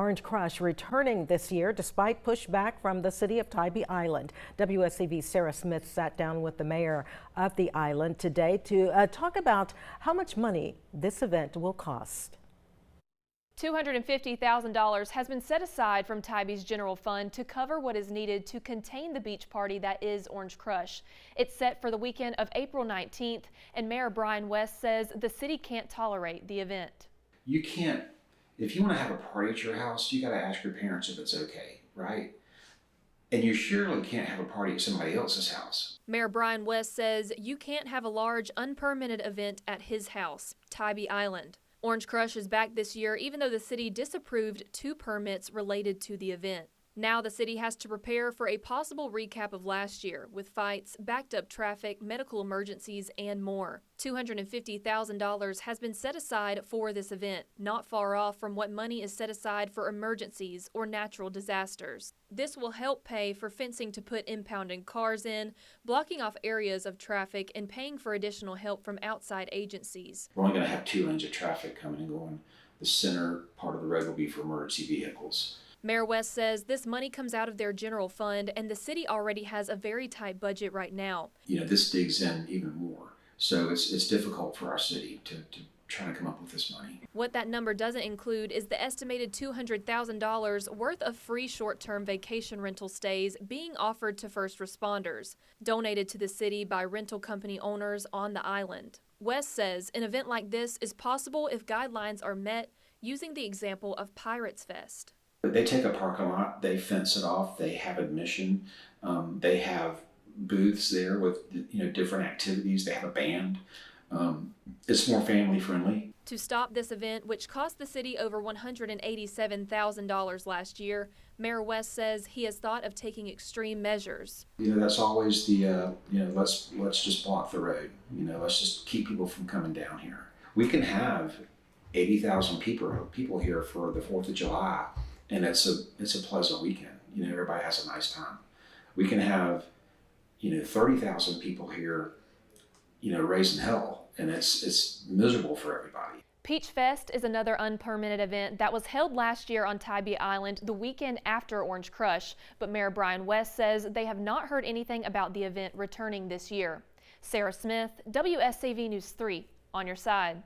Orange Crush returning this year despite pushback from the City of Tybee Island. WSCV's Sarah Smith sat down with the mayor of the island today to talk about how much money this event will cost. $250,000 has been set aside from Tybee's general fund to cover what is needed to contain the beach party that is Orange Crush. It's set for the weekend of April 19th, and Mayor Brian West says the city can't tolerate the event. You can't, if you want to have a party at your house, you got to ask your parents if it's okay, right? And you surely can't have a party at somebody else's house. Mayor Brian West says you can't have a large unpermitted event at his house, Tybee Island. Orange Crush is back this year even though the city disapproved 2 permits related to the event. Now the city has to prepare for a possible recap of last year with fights, backed up traffic, medical emergencies, and more. $250,000 has been set aside for this event, not far off from what money is set aside for emergencies or natural disasters. This will help pay for fencing to put impounded cars in, blocking off areas of traffic, and paying for additional help from outside agencies. We're only going to have 2 lanes of traffic coming and going. The center part of the road will be for emergency vehicles. Mayor West says this money comes out of their general fund, and the city already has a very tight budget right now. You know, this digs in even more. So it's difficult for our city to try to come up with this money. What that number doesn't include is the estimated $200,000 worth of free short-term vacation rental stays being offered to first responders, donated to the city by rental company owners on the island. West says an event like this is possible if guidelines are met, using the example of Pirates Fest. They take a parking lot, they fence it off, they have admission, they have booths there with different activities, they have a band. It's more family friendly. To stop this event, which cost the city over $187,000 last year, Mayor West says he has thought of taking extreme measures. That's always the let's just block the road. Let's just keep people from coming down here. We can have 80,000 people here for the 4th of July. And it's a pleasant weekend. Everybody has a nice time. We can have 30,000 people here, raising hell, and it's miserable for everybody. Peach Fest is another unpermitted event that was held last year on Tybee Island the weekend after Orange Crush, but Mayor Brian West says they have not heard anything about the event returning this year. Sarah Smith, WSCV News 3, on your side.